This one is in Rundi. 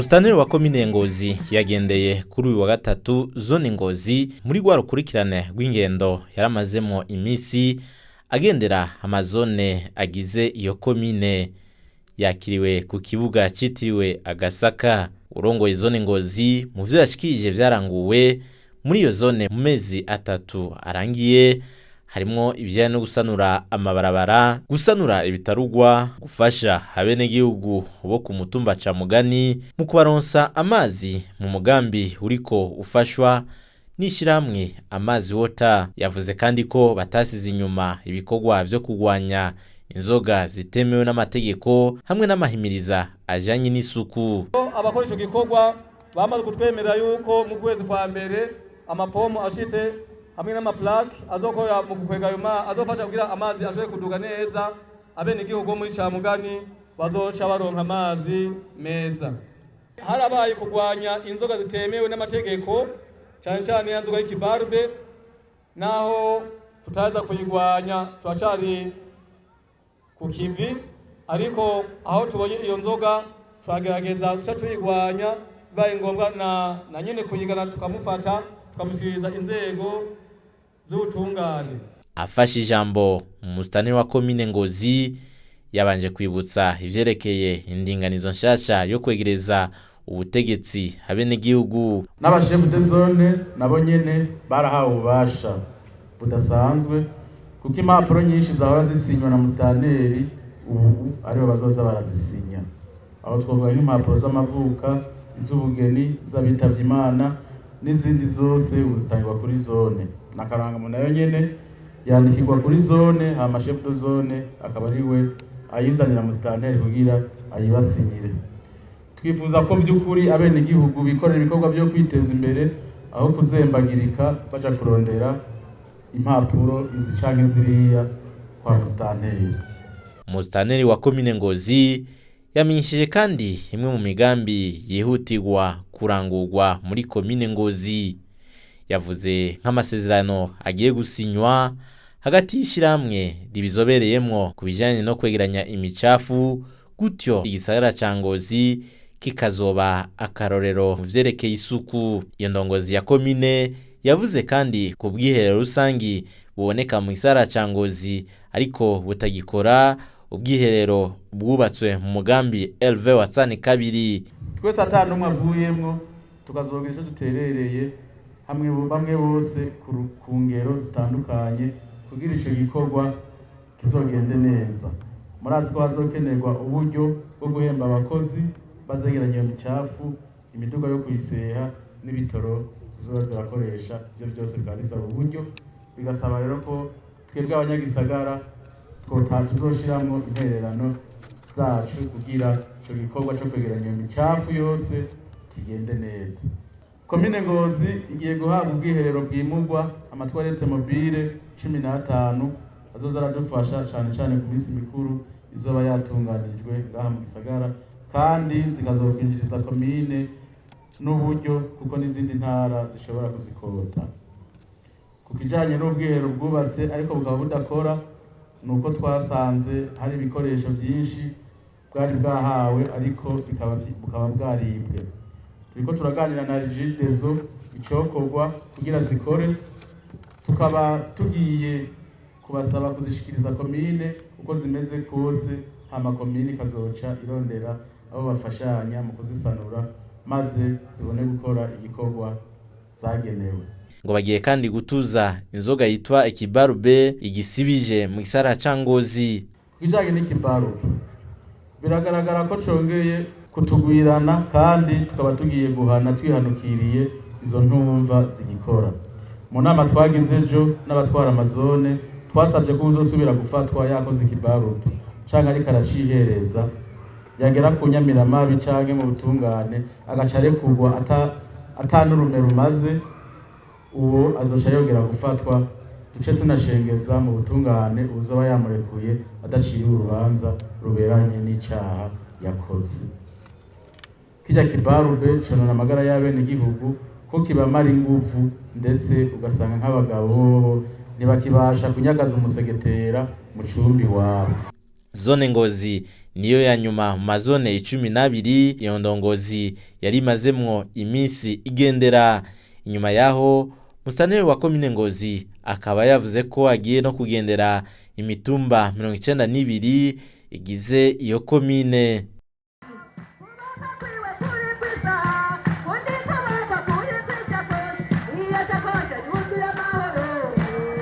Musitanteri wa komine Ngozi yagendeye kuri uyu wa gatatu zone Ngozi muri rwa rukurikirane rw'ingendo yaramazemo imisi agendera amazone agize iyo komine. Yakiriwe ku kibuga citiriwe Agasaka. Urongoye zone Ngozi mu vyo yashikije vyaranguwe muri iyo zone mu mezi atatu arangiye harimo ibijyanye no gusanura amabarabara, gusanura ibitarugwa, gufasha abenegihugu bo ku mutumba ca Mugani mu kubaronsa amazi mu mugambi uriko ufashwa n'ishiramwe Amazi Water. Yavuze kandi ko batasize inyuma ibikorwa vyo kugwanya inzoga zitemewe n'amategeko hamwe n'amahimiriza ajanye n'isuku. Abakoresha gikorwa bamaze kutwemerera yuko mu kwezi kwa mbere amapomo ashitse hamwe n'amaplake azokora mu gukwega yuma azofasha kugira amazi ashobe kuduga neza abene igihugu muri ca Mugani bazoca baronka amazi meza. Harabaye kugwanya inzoga zitemewe n'amategeko cyane cyane yanzoga y'ikibarbe, naho tutaza kuyigwanya twacari ku kivi, ariko aho tubonye iyo nzoga twagerageza guca tuyigwanya, bibaye ngombwa na nyene kuyigana tukamufata tukamushyikiriza inzego z'ubutungane. Afashe ijambo umusitanteri wa komine Ngozi yabanje kwibutsa ivyerekeye indinganizo nshasha yo kwegereza ubutegetsi abenegihugu. N'abashefu de zone nabo nyene barahawe ububasha budasanzwe kuko impapuro nyinshi zahora zisinywa na musitanteri ubu aribo bazoza barazisinya. Aho twavuga nk'impapuro z'amavuka, iz'ubugeni, z'abitavye Imana n'izindi zose uzitangirwa kuri zone. Nakaranga nayo nyene yandikirwa kuri zone, hama chef de zone akaba ariwe ayizanira musitanteri kugira ayibasinyire. Twifuza ko vy'ukuri abene igihugu bikorera ibikorwa vyo kwiteza imbere aho kuzembagirika baja kurondera impapuro izi canke ziriya kwa musitanteri. Musitanteri wa komine Ngozi yamenyesheje kandi imwe mu migambi yihutirwa kurangurwa muri komine Ngozi. Yavuze nk'amasezerano agiye gusinywa hagati y'ishiramwe ribizobereyemwo ku bijanye no kwegeranya imicafu, gutyo igisagara ca Ngozi kikazoba akarorero mu vyerekeye isuku. Iyo ndongozi ya komine yavuze kandi ku bwiherero rusangi buboneka mu gisagara ca Ngozi ariko butagikora, ubwiherero bwubatswe mu mugambi LV Watsani kabiri. Twese atanumwe avuyemwo tukazogira ico duterereye hamwe bamwe bose ku ngero zitandukanye kugira ico gikorwa kizogende neza. Murazi ko hazokenerwa uburyo bwo guhemba abakozi bazegeranya iyo micafu, imiduga yo kuyiseha n'ibitoro zizoba zirakoresha. Ivyo byose bikaba bisaba uburyo, bigasaba rero ko twebwe abanyagisagara tuzoshiramwo intererano zacu kugira ico gikorwa co kwegeranya iyo micafu yose kigende neza. Komine Ngozi igiye guhabwa ubwiherero bwimurwa, amatwarete mobile 15 azoza aradufasha cyane cyane ku minsi mikuru izoba yatunganijwe ngaha mu gisagara, kandi zikazokwinjiriza komine n'uburyo kuko n'izindi ntara zishobora kuzikota. Ku kijanye n'ubwiherero bwubatse ariko bukaba budakora, nuko twasanze hari ibikoresho byinshi bwari bwahawe ariko bukaba bwaribwe. Turiko turaganira na Regideso icokorwa kugira zikore, tukaba tugiye kubasaba kuzishikiriza komine uko zimeze kose, hama komine kazoca irondera abo bafashanya mu kuzisanura maze zibone gukora igikorwa zagenewe. Ngo bagiye kandi gutuza inzoga yitwa ikibarube igisibije mu gisagara ca Ngozi. Bijanye n'ikibarube biragaragara ko congeye kutugwirana, kandi tukaba tugiye guhana twihanukiriye izo ntumva zigikora. Mu nama twagize ejo n'abatwara amazone twasabye ko uzosubira gufatwa yakoze ikibarube canke ariko aracihereza, yagera ku Nyamiramabi canke mu butungane agaca arekurwa atanurume rumaze, uwo azoca yongera gufatwa. Duce tunashengeza mu butungane uzoba yamurekuye adaciye urubanza ruberanye n'icaha yakoze. Kijya kibarube conona amagara y'abene igihugu ko kibamara inguvu, ndetse ugasanga nk'abagabo ntibakibasha kunyagaza umusegetera mu cumbi wabo. zone Ngozi niyo ya nyuma mu mazone 12 iyo ndongozi yari imazemwo iminsi igendera. Inyuma yaho musitanteri wa komine Ngozi akaba yavuze ko agiye no kugendera imitumba 92 igize iyo komine.